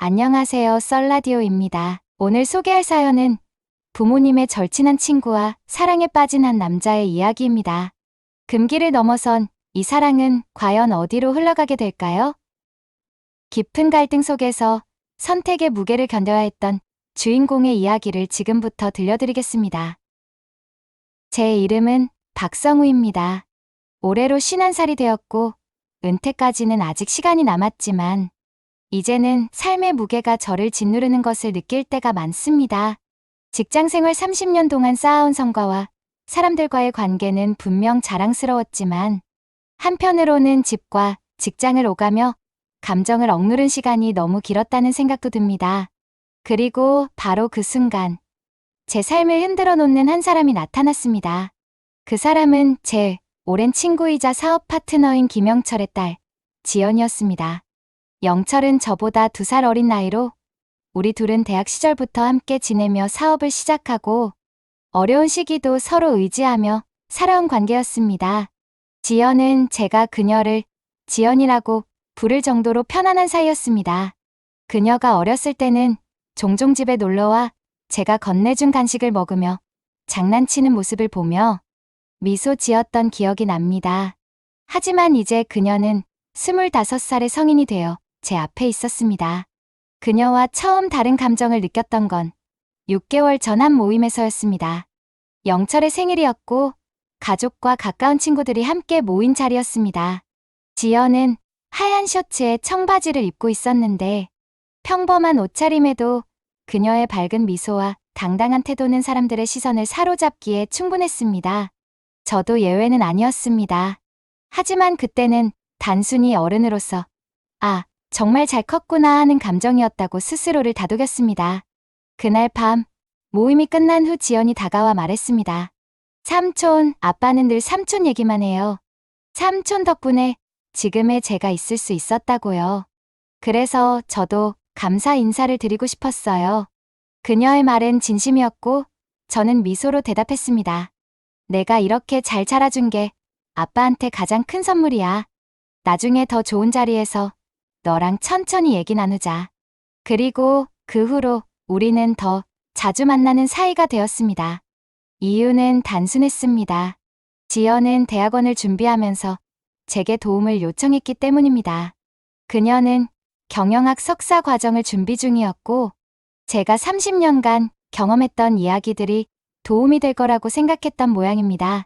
안녕하세요, 썰라디오입니다. 오늘 소개할 사연은 부모님의 절친한 친구와 사랑에 빠진 한 남자의 이야기입니다. 금기를 넘어선 이 사랑은 과연 어디로 흘러가게 될까요? 깊은 갈등 속에서 선택의 무게를 견뎌야 했던 주인공의 이야기를 지금부터 들려드리겠습니다. 제 이름은 박성우입니다. 올해로 51살이 되었고 은퇴까지는 아직 시간이 남았지만 이제는 삶의 무게가 저를 짓누르는 것을 느낄 때가 많습니다. 직장생활 30년 동안 쌓아온 성과와 사람들과의 관계는 분명 자랑스러웠지만 한편으로는 집과 직장을 오가며 감정을 억누른 시간이 너무 길었다는 생각도 듭니다. 그리고 바로 그 순간 제 삶을 흔들어 놓는 한 사람이 나타났습니다. 그 사람은 제 오랜 친구이자 사업 파트너인 김영철의 딸 지연이었습니다. 영철은 저보다 2살 어린 나이로 우리 둘은 대학 시절부터 함께 지내며 사업을 시작하고 어려운 시기도 서로 의지하며 살아온 관계였습니다. 지연은 제가 그녀를 지연이라고 부를 정도로 편안한 사이였습니다. 그녀가 어렸을 때는 종종 집에 놀러와 제가 건네준 간식을 먹으며 장난치는 모습을 보며 미소 지었던 기억이 납니다. 하지만 이제 그녀는 25살의 성인이 되어 제 앞에 있었습니다. 그녀와 처음 다른 감정을 느꼈던 건 6개월 전 한 모임에서였습니다. 영철의 생일이었고 가족과 가까운 친구들이 함께 모인 자리였습니다. 지연은 하얀 셔츠에 청바지를 입고 있었는데 평범한 옷차림에도 그녀의 밝은 미소와 당당한 태도는 사람들의 시선을 사로잡기에 충분했습니다. 저도 예외는 아니었습니다. 하지만 그때는 단순히 어른으로서 정말 잘 컸구나 하는 감정이었다고 스스로를 다독였습니다. 그날 밤 모임이 끝난 후 지연이 다가와 말했습니다. 삼촌, 아빠는 늘 삼촌 얘기만 해요. 삼촌 덕분에 지금의 제가 있을 수 있었다고요. 그래서 저도 감사 인사를 드리고 싶었어요. 그녀의 말은 진심이었고 저는 미소로 대답했습니다. 내가 이렇게 잘 자라준 게 아빠한테 가장 큰 선물이야. 나중에 더 좋은 자리에서 너랑 천천히 얘기 나누자. 그리고 그 후로 우리는 더 자주 만나는 사이가 되었습니다. 이유는 단순했습니다. 지연은 대학원을 준비하면서 제게 도움을 요청했기 때문입니다. 그녀는 경영학 석사 과정을 준비 중이었고 제가 30년간 경험했던 이야기들이 도움이 될 거라고 생각했던 모양입니다.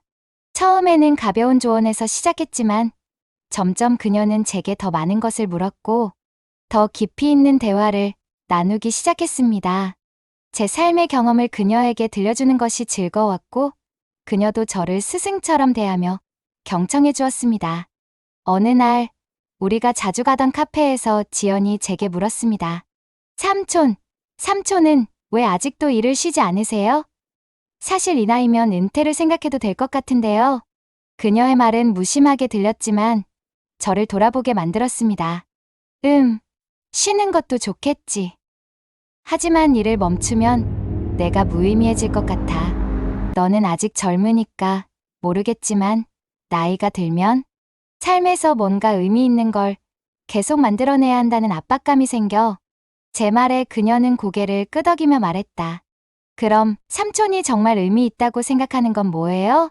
처음에는 가벼운 조언에서 시작했지만 점점 그녀는 제게 더 많은 것을 물었고 더 깊이 있는 대화를 나누기 시작했습니다. 제 삶의 경험을 그녀에게 들려주는 것이 즐거웠고 그녀도 저를 스승처럼 대하며 경청해 주었습니다. 어느 날 우리가 자주 가던 카페에서 지연이 제게 물었습니다. 삼촌은 왜 아직도 일을 쉬지 않으세요? 사실 이 나이면 은퇴를 생각해도 될 것 같은데요. 그녀의 말은 무심하게 들렸지만 저를 돌아보게 만들었습니다. 쉬는 것도 좋겠지. 하지만 일을 멈추면 내가 무의미해질 것 같아. 너는 아직 젊으니까 모르겠지만 나이가 들면 삶에서 뭔가 의미 있는 걸 계속 만들어내야 한다는 압박감이 생겨 제 말에 그녀는 고개를 끄덕이며 말했다. 그럼 삼촌이 정말 의미 있다고 생각하는 건 뭐예요?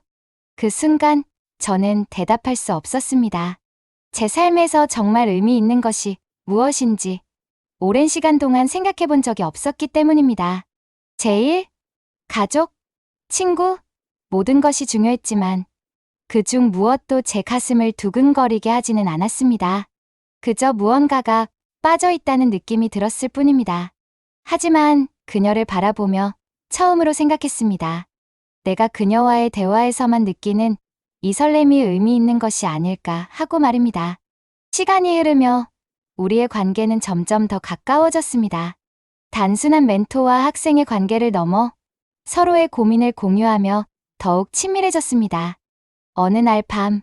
그 순간 저는 대답할 수 없었습니다. 제 삶에서 정말 의미 있는 것이 무엇인지 오랜 시간 동안 생각해 본 적이 없었기 때문입니다. 제 일, 가족, 친구, 모든 것이 중요했지만 그중 무엇도 제 가슴을 두근거리게 하지는 않았습니다. 그저 무언가가 빠져 있다는 느낌이 들었을 뿐입니다. 하지만 그녀를 바라보며 처음으로 생각했습니다. 내가 그녀와의 대화에서만 느끼는 이 설렘이 의미 있는 것이 아닐까 하고 말입니다. 시간이 흐르며 우리의 관계는 점점 더 가까워졌습니다. 단순한 멘토와 학생의 관계를 넘어 서로의 고민을 공유하며 더욱 친밀해졌습니다. 어느 날 밤,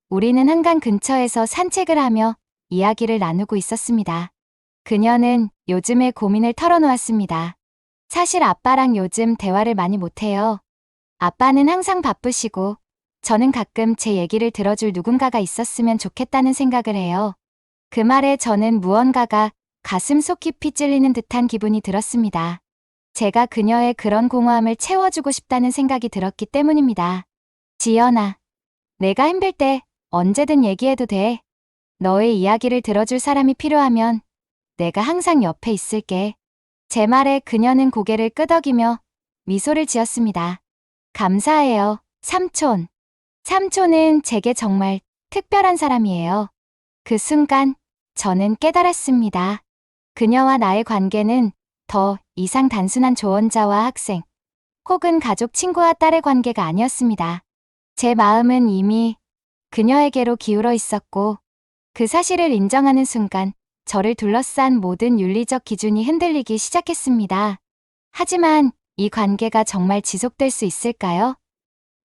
우리는 한강 근처에서 산책을 하며 이야기를 나누고 있었습니다. 그녀는 요즘의 고민을 털어놓았습니다. 사실 아빠랑 요즘 대화를 많이 못해요. 아빠는 항상 바쁘시고 저는 가끔 제 얘기를 들어줄 누군가가 있었으면 좋겠다는 생각을 해요. 그 말에 저는 무언가가 가슴 속 깊이 찔리는 듯한 기분이 들었습니다. 제가 그녀의 그런 공허함을 채워주고 싶다는 생각이 들었기 때문입니다. 지연아, 내가 힘들 때 언제든 얘기해도 돼. 너의 이야기를 들어줄 사람이 필요하면 내가 항상 옆에 있을게. 제 말에 그녀는 고개를 끄덕이며 미소를 지었습니다. 감사해요, 삼촌. 삼촌은 제게 정말 특별한 사람이에요. 그 순간 저는 깨달았습니다. 그녀와 나의 관계는 더 이상 단순한 조언자와 학생, 혹은 가족 친구와 딸의 관계가 아니었습니다. 제 마음은 이미 그녀에게로 기울어 있었고, 그 사실을 인정하는 순간 저를 둘러싼 모든 윤리적 기준이 흔들리기 시작했습니다. 하지만 이 관계가 정말 지속될 수 있을까요?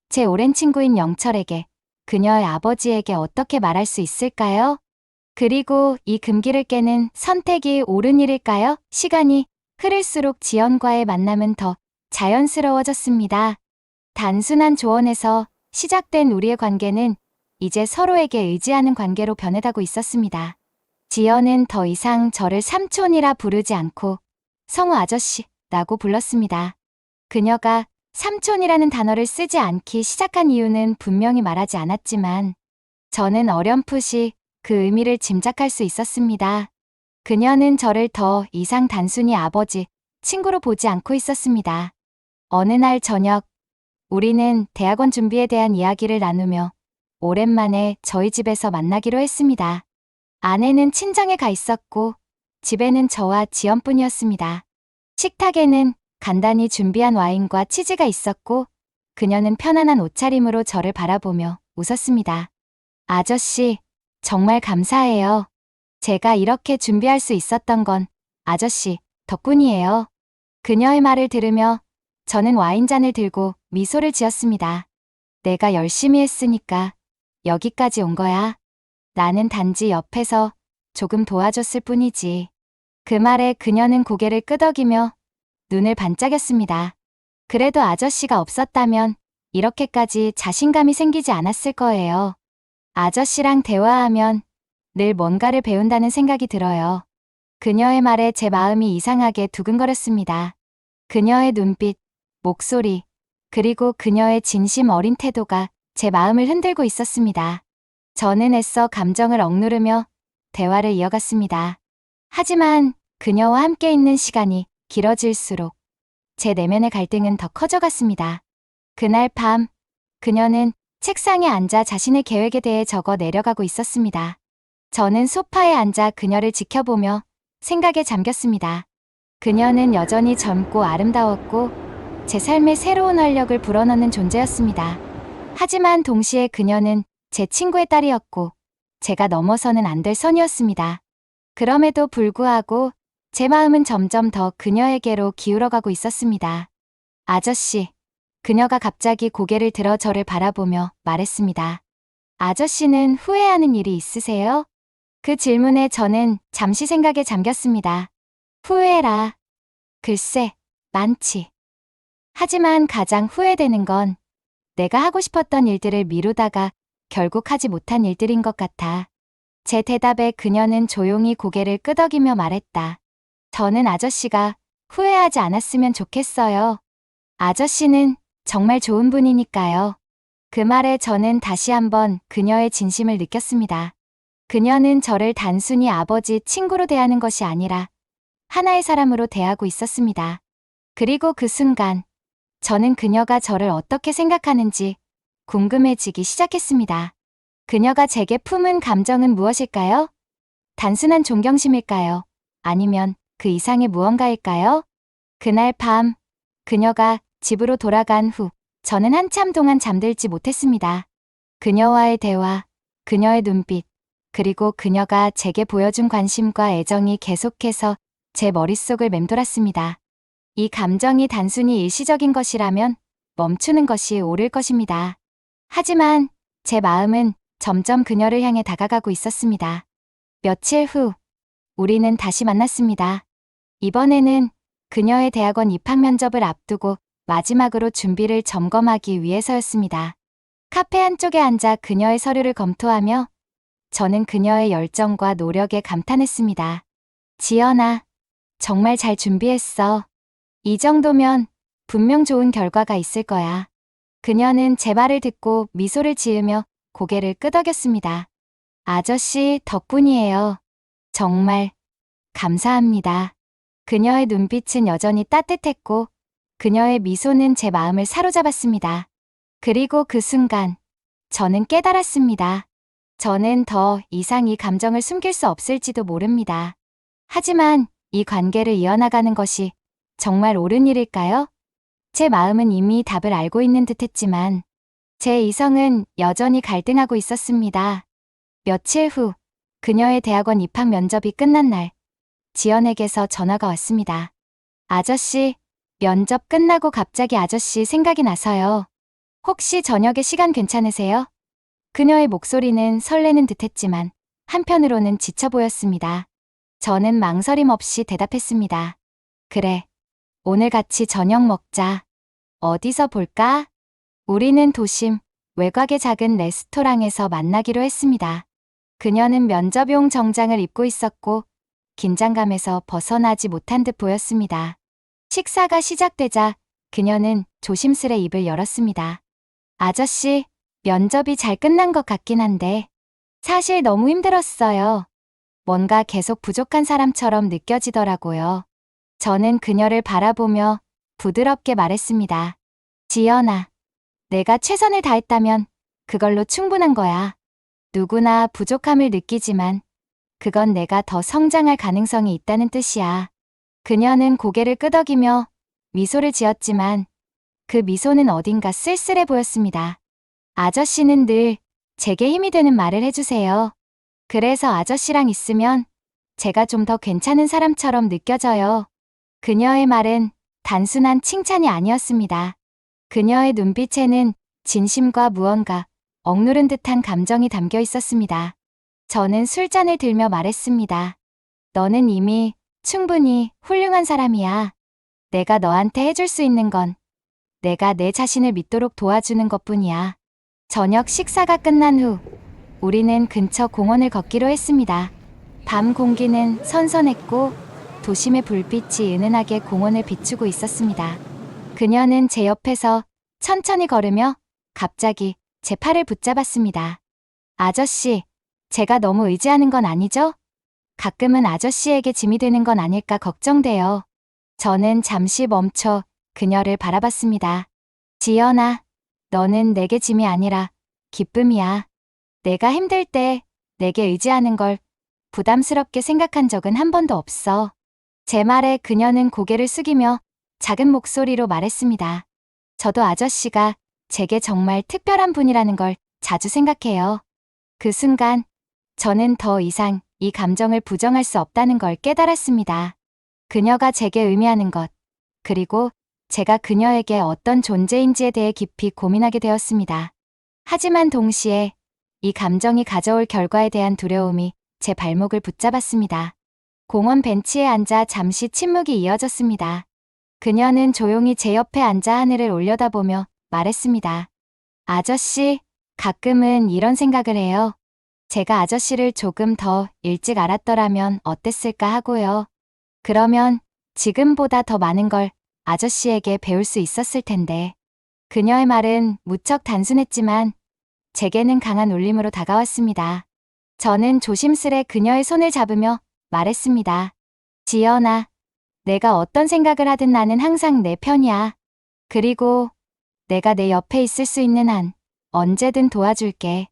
제 오랜 친구인 영철에게, 그녀의 아버지에게 어떻게 말할 수 있을까요? 그리고 이 금기를 깨는 선택이 옳은 일일까요? 시간이 흐를수록 지연과의 만남은 더 자연스러워졌습니다. 단순한 조언에서 시작된 우리의 관계는 이제 서로에게 의지하는 관계로 변해가고 있었습니다. 지연은 더 이상 저를 삼촌이라 부르지 않고 성우 아저씨라고 불렀습니다. 그녀가 삼촌이라는 단어를 쓰지 않기 시작한 이유는 분명히 말하지 않았지만 저는 어렴풋이 그 의미를 짐작할 수 있었습니다. 그녀는 저를 더 이상 단순히 아버지, 친구로 보지 않고 있었습니다. 어느 날 저녁, 우리는 대학원 준비에 대한 이야기를 나누며 오랜만에 저희 집에서 만나기로 했습니다. 아내는 친정에 가 있었고 집에는 저와 지연뿐이었습니다. 식탁에는 간단히 준비한 와인과 치즈가 있었고 그녀는 편안한 옷차림으로 저를 바라보며 웃었습니다. 아저씨, 정말 감사해요. 제가 이렇게 준비할 수 있었던 건 아저씨 덕분이에요. 그녀의 말을 들으며 저는 와인잔을 들고 미소를 지었습니다. 내가 열심히 했으니까 여기까지 온 거야. 나는 단지 옆에서 조금 도와줬을 뿐이지. 그 말에 그녀는 고개를 끄덕이며 눈을 반짝였습니다. 그래도 아저씨가 없었다면 이렇게까지 자신감이 생기지 않았을 거예요. 아저씨랑 대화하면 늘 뭔가를 배운다는 생각이 들어요. 그녀의 말에 제 마음이 이상하게 두근거렸습니다. 그녀의 눈빛, 목소리, 그리고 그녀의 진심 어린 태도가 제 마음을 흔들고 있었습니다. 저는 애써 감정을 억누르며 대화를 이어갔습니다. 하지만 그녀와 함께 있는 시간이 길어질수록 제 내면의 갈등은 더 커져갔습니다. 그날 밤, 그녀는 책상에 앉아 자신의 계획에 대해 적어 내려가고 있었습니다. 저는 소파에 앉아 그녀를 지켜보며 생각에 잠겼습니다. 그녀는 여전히 젊고 아름다웠고 제 삶에 새로운 활력을 불어넣는 존재였습니다. 하지만 동시에 그녀는 제 친구의 딸이었고 제가 넘어서는 안 될 선이었습니다. 그럼에도 불구하고 제 마음은 점점 더 그녀에게로 기울어가고 있었습니다. 아저씨, 그녀가 갑자기 고개를 들어 저를 바라보며 말했습니다. 아저씨는 후회하는 일이 있으세요? 그 질문에 저는 잠시 생각에 잠겼습니다. 후회라. 글쎄, 많지. 하지만 가장 후회되는 건 내가 하고 싶었던 일들을 미루다가 결국 하지 못한 일들인 것 같아. 제 대답에 그녀는 조용히 고개를 끄덕이며 말했다. 저는 아저씨가 후회하지 않았으면 좋겠어요. 아저씨는 정말 좋은 분이니까요. 그 말에 저는 다시 한번 그녀의 진심을 느꼈습니다. 그녀는 저를 단순히 아버지, 친구로 대하는 것이 아니라 하나의 사람으로 대하고 있었습니다. 그리고 그 순간 저는 그녀가 저를 어떻게 생각하는지 궁금해지기 시작했습니다. 그녀가 제게 품은 감정은 무엇일까요? 단순한 존경심일까요? 아니면 그 이상의 무언가일까요? 그날 밤, 그녀가 집으로 돌아간 후 저는 한참 동안 잠들지 못했습니다. 그녀와의 대화, 그녀의 눈빛, 그리고 그녀가 제게 보여준 관심과 애정이 계속해서 제 머릿속을 맴돌았습니다. 이 감정이 단순히 일시적인 것이라면 멈추는 것이 옳을 것입니다. 하지만 제 마음은 점점 그녀를 향해 다가가고 있었습니다. 며칠 후, 우리는 다시 만났습니다. 이번에는 그녀의 대학원 입학 면접을 앞두고 마지막으로 준비를 점검하기 위해서였습니다. 카페 한쪽에 앉아 그녀의 서류를 검토하며 저는 그녀의 열정과 노력에 감탄했습니다. 지연아, 정말 잘 준비했어. 이 정도면 분명 좋은 결과가 있을 거야. 그녀는 제 말을 듣고 미소를 지으며 고개를 끄덕였습니다. 아저씨 덕분이에요. 정말 감사합니다. 그녀의 눈빛은 여전히 따뜻했고 그녀의 미소는 제 마음을 사로잡았습니다. 그리고 그 순간 저는 깨달았습니다. 저는 더 이상 이 감정을 숨길 수 없을지도 모릅니다. 하지만 이 관계를 이어나가는 것이 정말 옳은 일일까요? 제 마음은 이미 답을 알고 있는 듯했지만 제 이성은 여전히 갈등하고 있었습니다. 며칠 후 그녀의 대학원 입학 면접이 끝난 날 지연에게서 전화가 왔습니다. 아저씨, 면접 끝나고 갑자기 아저씨 생각이 나서요. 혹시 저녁에 시간 괜찮으세요? 그녀의 목소리는 설레는 듯했지만 한편으로는 지쳐 보였습니다. 저는 망설임 없이 대답했습니다. 그래, 오늘 같이 저녁 먹자. 어디서 볼까? 우리는 도심 외곽의 작은 레스토랑에서 만나기로 했습니다. 그녀는 면접용 정장을 입고 있었고 긴장감에서 벗어나지 못한 듯 보였습니다. 식사가 시작되자 그녀는 조심스레 입을 열었습니다. 아저씨, 면접이 잘 끝난 것 같긴 한데 사실 너무 힘들었어요. 뭔가 계속 부족한 사람처럼 느껴지더라고요. 저는 그녀를 바라보며 부드럽게 말했습니다. 지연아, 내가 최선을 다했다면 그걸로 충분한 거야. 누구나 부족함을 느끼지만 그건 내가 더 성장할 가능성이 있다는 뜻이야. 그녀는 고개를 끄덕이며 미소를 지었지만 그 미소는 어딘가 쓸쓸해 보였습니다. 아저씨는 늘 제게 힘이 되는 말을 해주세요. 그래서 아저씨랑 있으면 제가 좀 더 괜찮은 사람처럼 느껴져요. 그녀의 말은 단순한 칭찬이 아니었습니다. 그녀의 눈빛에는 진심과 무언가 억누른 듯한 감정이 담겨 있었습니다. 저는 술잔을 들며 말했습니다. 너는 이미 충분히 훌륭한 사람이야. 내가 너한테 해줄 수 있는 건 내가 내 자신을 믿도록 도와주는 것뿐이야. 저녁 식사가 끝난 후 우리는 근처 공원을 걷기로 했습니다. 밤 공기는 선선했고 도심의 불빛이 은은하게 공원을 비추고 있었습니다. 그녀는 제 옆에서 천천히 걸으며 갑자기 제 팔을 붙잡았습니다. 아저씨, 제가 너무 의지하는 건 아니죠? 가끔은 아저씨에게 짐이 되는 건 아닐까 걱정돼요. 저는 잠시 멈춰 그녀를 바라봤습니다. 지연아, 너는 내게 짐이 아니라 기쁨이야. 내가 힘들 때 내게 의지하는 걸 부담스럽게 생각한 적은 한 번도 없어. 제 말에 그녀는 고개를 숙이며 작은 목소리로 말했습니다. 저도 아저씨가 제게 정말 특별한 분이라는 걸 자주 생각해요. 그 순간 저는 더 이상 이 감정을 부정할 수 없다는 걸 깨달았습니다. 그녀가 제게 의미하는 것, 그리고 제가 그녀에게 어떤 존재인지에 대해 깊이 고민하게 되었습니다. 하지만 동시에 이 감정이 가져올 결과에 대한 두려움이 제 발목을 붙잡았습니다. 공원 벤치에 앉아 잠시 침묵이 이어졌습니다. 그녀는 조용히 제 옆에 앉아 하늘을 올려다보며 말했습니다. 아저씨, 가끔은 이런 생각을 해요. 제가 아저씨를 조금 더 일찍 알았더라면 어땠을까 하고요. 그러면 지금보다 더 많은 걸 아저씨에게 배울 수 있었을 텐데. 그녀의 말은 무척 단순했지만 제게는 강한 울림으로 다가왔습니다. 저는 조심스레 그녀의 손을 잡으며 말했습니다. 지연아, 내가 어떤 생각을 하든 나는 항상 내 편이야. 그리고 내가 내 옆에 있을 수 있는 한 언제든 도와줄게.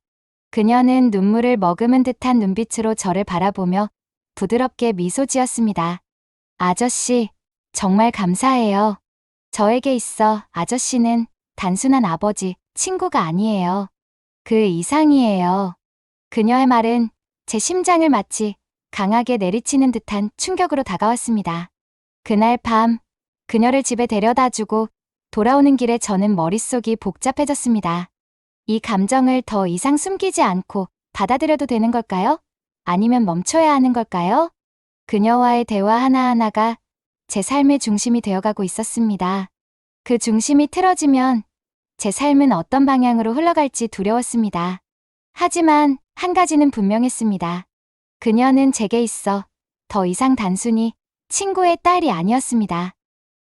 그녀는 눈물을 머금은 듯한 눈빛으로 저를 바라보며 부드럽게 미소 지었습니다. 아저씨, 정말 감사해요. 저에게 있어 아저씨는 단순한 아버지, 친구가 아니에요. 그 이상이에요. 그녀의 말은 제 심장을 마치 강하게 내리치는 듯한 충격으로 다가왔습니다. 그날 밤, 그녀를 집에 데려다주고 돌아오는 길에 저는 머릿속이 복잡해졌습니다. 이 감정을 더 이상 숨기지 않고 받아들여도 되는 걸까요? 아니면 멈춰야 하는 걸까요? 그녀와의 대화 하나하나가 제 삶의 중심이 되어가고 있었습니다. 그 중심이 틀어지면 제 삶은 어떤 방향으로 흘러갈지 두려웠습니다. 하지만 한 가지는 분명했습니다. 그녀는 제게 있어 더 이상 단순히 친구의 딸이 아니었습니다.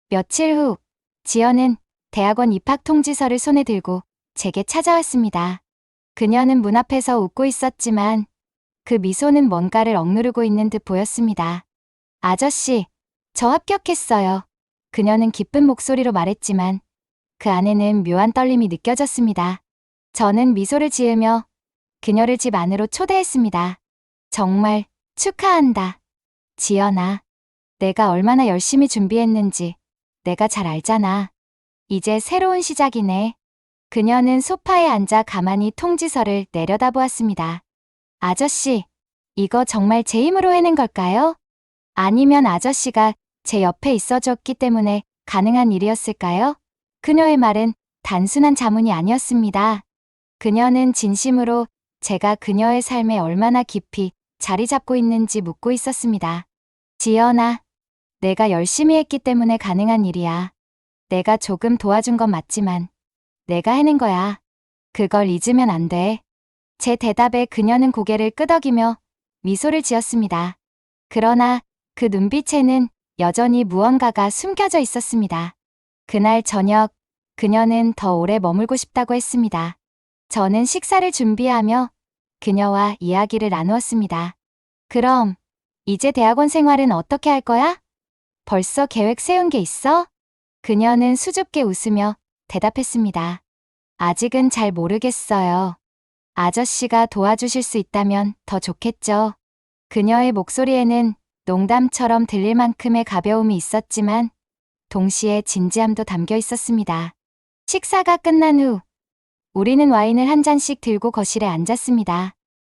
며칠 후, 지연은 대학원 입학 통지서를 손에 들고 제게 찾아왔습니다. 그녀는 문 앞에서 웃고 있었지만 그 미소는 뭔가를 억누르고 있는 듯 보였습니다. 아저씨, 저 합격했어요. 그녀는 기쁜 목소리로 말했지만 그 안에는 묘한 떨림이 느껴졌습니다. 저는 미소를 지으며 그녀를 집 안으로 초대했습니다. 정말 축하한다. 지연아, 내가 얼마나 열심히 준비했는지 내가 잘 알잖아. 이제 새로운 시작이네. 그녀는 소파에 앉아 가만히 통지서를 내려다보았습니다. 아저씨, 이거 정말 제 힘으로 해낸 걸까요? 아니면 아저씨가 제 옆에 있어줬기 때문에 가능한 일이었을까요? 그녀의 말은 단순한 자문이 아니었습니다. 그녀는 진심으로 제가 그녀의 삶에 얼마나 깊이 자리 잡고 있는지 묻고 있었습니다. 지연아, 내가 열심히 했기 때문에 가능한 일이야. 내가 조금 도와준 건 맞지만 내가 해낸 거야. 그걸 잊으면 안 돼. 제 대답에 그녀는 고개를 끄덕이며 미소를 지었습니다. 그러나 그 눈빛에는 여전히 무언가가 숨겨져 있었습니다. 그날 저녁, 그녀는 더 오래 머물고 싶다고 했습니다. 저는 식사를 준비하며 그녀와 이야기를 나누었습니다. 그럼, 이제 대학원 생활은 어떻게 할 거야? 벌써 계획 세운 게 있어? 그녀는 수줍게 웃으며 대답했습니다. 아직은 잘 모르겠어요. 아저씨가 도와주실 수 있다면 더 좋겠죠. 그녀의 목소리에는 농담처럼 들릴 만큼의 가벼움이 있었지만 동시에 진지함도 담겨 있었습니다. 식사가 끝난 후 우리는 와인을 한 잔씩 들고 거실에 앉았습니다.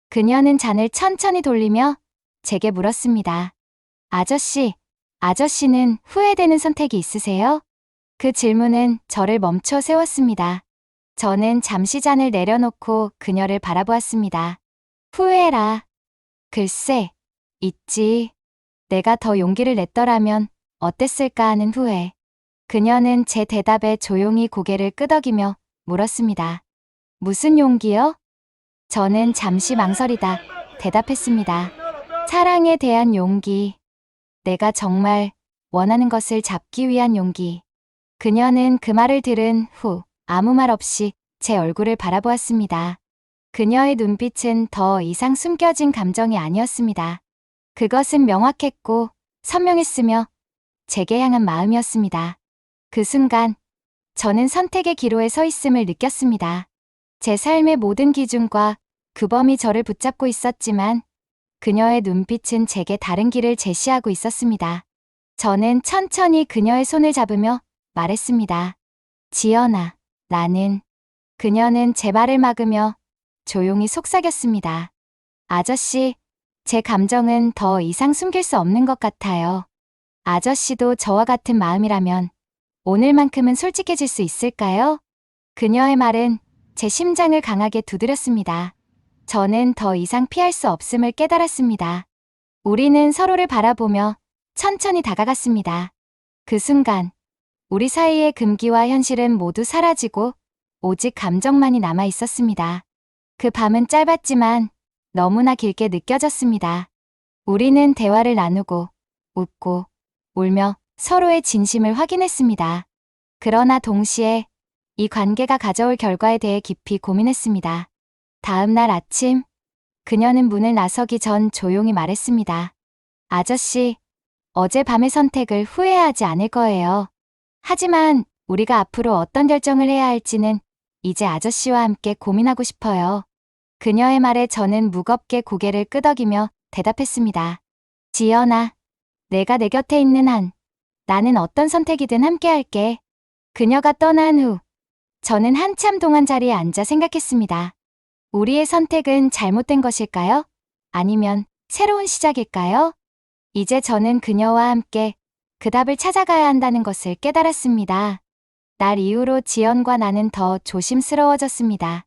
그녀는 잔을 천천히 돌리며 제게 물었습니다. 아저씨는 후회되는 선택이 있으세요? 그 질문은 저를 멈춰 세웠습니다. 저는 잠시 잔을 내려놓고 그녀를 바라보았습니다. 후회라. 글쎄, 있지. 내가 더 용기를 냈더라면 어땠을까 하는 후회. 그녀는 제 대답에 조용히 고개를 끄덕이며 물었습니다. 무슨 용기요? 저는 잠시 망설이다 대답했습니다. 사랑에 대한 용기. 내가 정말 원하는 것을 잡기 위한 용기. 그녀는 그 말을 들은 후 아무 말 없이 제 얼굴을 바라보았습니다. 그녀의 눈빛은 더 이상 숨겨진 감정이 아니었습니다. 그것은 명확했고 선명했으며 제게 향한 마음이었습니다. 그 순간 저는 선택의 기로에 서 있음을 느꼈습니다. 제 삶의 모든 기준과 규범이 저를 붙잡고 있었지만 그녀의 눈빛은 제게 다른 길을 제시하고 있었습니다. 저는 천천히 그녀의 손을 잡으며 말했습니다. 지연아, 나는. 그녀는 제 말을 막으며 조용히 속삭였습니다. 아저씨, 제 감정은 더 이상 숨길 수 없는 것 같아요. 아저씨도 저와 같은 마음이라면 오늘만큼은 솔직해질 수 있을까요? 그녀의 말은 제 심장을 강하게 두드렸습니다. 저는 더 이상 피할 수 없음을 깨달았습니다. 우리는 서로를 바라보며 천천히 다가갔습니다. 그 순간 우리 사이의 금기와 현실은 모두 사라지고 오직 감정만이 남아 있었습니다. 그 밤은 짧았지만 너무나 길게 느껴졌습니다. 우리는 대화를 나누고 웃고 울며 서로의 진심을 확인했습니다. 그러나 동시에 이 관계가 가져올 결과에 대해 깊이 고민했습니다. 다음 날 아침, 그녀는 문을 나서기 전 조용히 말했습니다. 아저씨, 어젯밤의 선택을 후회하지 않을 거예요. 하지만 우리가 앞으로 어떤 결정을 해야 할지는 이제 아저씨와 함께 고민하고 싶어요. 그녀의 말에 저는 무겁게 고개를 끄덕이며 대답했습니다. 지연아, 내가 내 곁에 있는 한 나는 어떤 선택이든 함께 할게. 그녀가 떠난 후 저는 한참 동안 자리에 앉아 생각했습니다. 우리의 선택은 잘못된 것일까요? 아니면 새로운 시작일까요? 이제 저는 그녀와 함께 그 답을 찾아가야 한다는 것을 깨달았습니다. 날 이후로 지연과 나는 더 조심스러워졌습니다.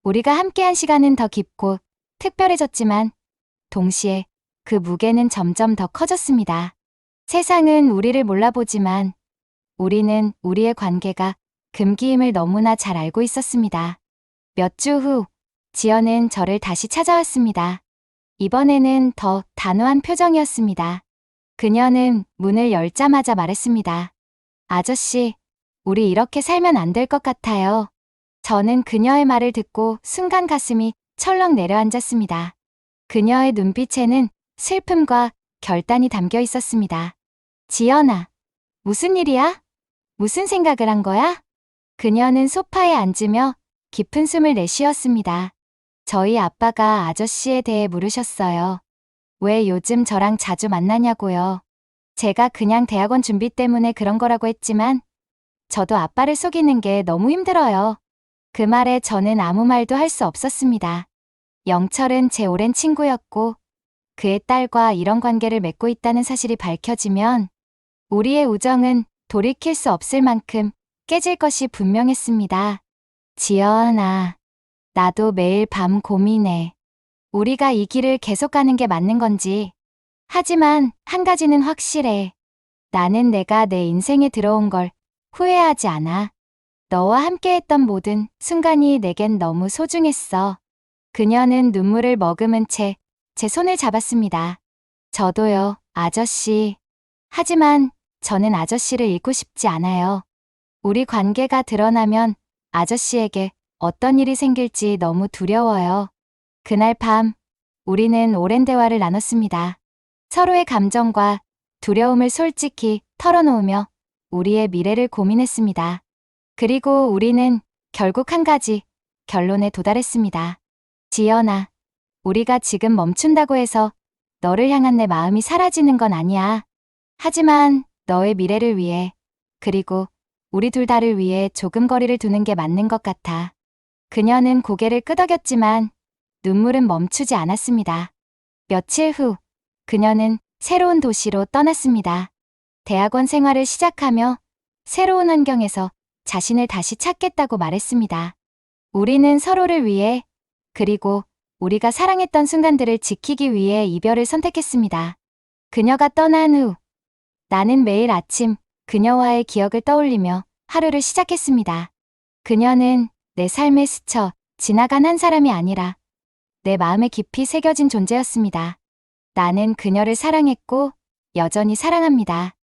우리가 함께한 시간은 더 깊고 특별해졌지만 동시에 그 무게는 점점 더 커졌습니다. 세상은 우리를 몰라보지만 우리는 우리의 관계가 금기임을 너무나 잘 알고 있었습니다. 몇 주 후, 지연은 저를 다시 찾아왔습니다. 이번에는 더 단호한 표정이었습니다. 그녀는 문을 열자마자 말했습니다. 아저씨, 우리 이렇게 살면 안 될 것 같아요. 저는 그녀의 말을 듣고 순간 가슴이 철렁 내려앉았습니다. 그녀의 눈빛에는 슬픔과 결단이 담겨 있었습니다. 지연아, 무슨 일이야? 무슨 생각을 한 거야? 그녀는 소파에 앉으며 깊은 숨을 내쉬었습니다. 저희 아빠가 아저씨에 대해 물으셨어요. 왜 요즘 저랑 자주 만나냐고요. 제가 그냥 대학원 준비 때문에 그런 거라고 했지만 저도 아빠를 속이는 게 너무 힘들어요. 그 말에 저는 아무 말도 할 수 없었습니다. 영철은 제 오랜 친구였고 그의 딸과 이런 관계를 맺고 있다는 사실이 밝혀지면 우리의 우정은 돌이킬 수 없을 만큼 깨질 것이 분명했습니다. 지연아, 나도 매일 밤 고민해. 우리가 이 길을 계속 가는 게 맞는 건지. 하지만 한 가지는 확실해. 나는 내가 내 인생에 들어온 걸 후회하지 않아. 너와 함께했던 모든 순간이 내겐 너무 소중했어. 그녀는 눈물을 머금은 채 제 손을 잡았습니다. 저도요, 아저씨. 하지만 저는 아저씨를 잃고 싶지 않아요. 우리 관계가 드러나면 아저씨에게 어떤 일이 생길지 너무 두려워요. 그날 밤, 우리는 오랜 대화를 나눴습니다. 서로의 감정과 두려움을 솔직히 털어놓으며 우리의 미래를 고민했습니다. 그리고 우리는 결국 한 가지 결론에 도달했습니다. 지연아, 우리가 지금 멈춘다고 해서 너를 향한 내 마음이 사라지는 건 아니야. 하지만 너의 미래를 위해, 그리고 우리 둘 다를 위해 조금 거리를 두는 게 맞는 것 같아. 그녀는 고개를 끄덕였지만 눈물은 멈추지 않았습니다. 며칠 후, 그녀는 새로운 도시로 떠났습니다. 대학원 생활을 시작하며 새로운 환경에서 자신을 다시 찾겠다고 말했습니다. 우리는 서로를 위해, 그리고 우리가 사랑했던 순간들을 지키기 위해 이별을 선택했습니다. 그녀가 떠난 후, 나는 매일 아침 그녀와의 기억을 떠올리며 하루를 시작했습니다. 그녀는 내 삶에 스쳐 지나간 한 사람이 아니라 내 마음에 깊이 새겨진 존재였습니다. 나는 그녀를 사랑했고 여전히 사랑합니다.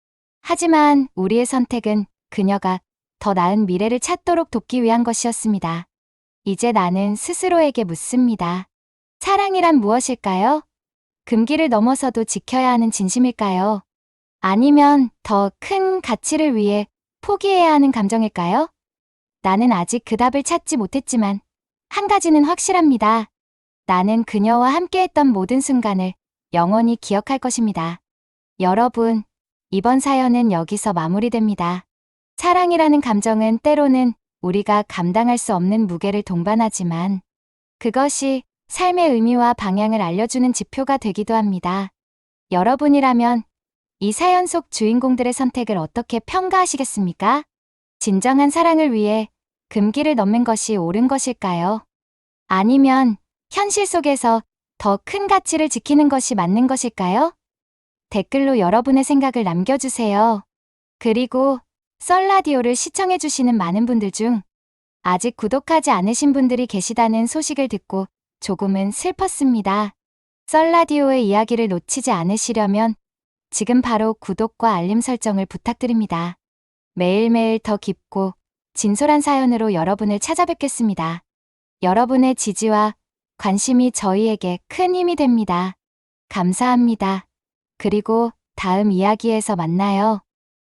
하지만 우리의 선택은 그녀가 더 나은 미래를 찾도록 돕기 위한 것이었습니다. 이제 나는 스스로에게 묻습니다. 사랑이란 무엇일까요? 금기를 넘어서도 지켜야 하는 진심일까요? 아니면 더 큰 가치를 위해 포기해야 하는 감정일까요? 나는 아직 그 답을 찾지 못했지만 한 가지는 확실합니다. 나는 그녀와 함께했던 모든 순간을 영원히 기억할 것입니다. 여러분, 이번 사연은 여기서 마무리됩니다. 사랑이라는 감정은 때로는 우리가 감당할 수 없는 무게를 동반하지만 그것이 삶의 의미와 방향을 알려주는 지표가 되기도 합니다. 여러분이라면 이 사연 속 주인공들의 선택을 어떻게 평가하시겠습니까? 진정한 사랑을 위해 금기를 넘는 것이 옳은 것일까요? 아니면 현실 속에서 더 큰 가치를 지키는 것이 맞는 것일까요? 댓글로 여러분의 생각을 남겨주세요. 그리고 썰라디오를 시청해주시는 많은 분들 중 아직 구독하지 않으신 분들이 계시다는 소식을 듣고 조금은 슬펐습니다. 썰라디오의 이야기를 놓치지 않으시려면 지금 바로 구독과 알림 설정을 부탁드립니다. 매일매일 더 깊고 진솔한 사연으로 여러분을 찾아뵙겠습니다. 여러분의 지지와 관심이 저희에게 큰 힘이 됩니다. 감사합니다. 그리고 다음 이야기에서 만나요.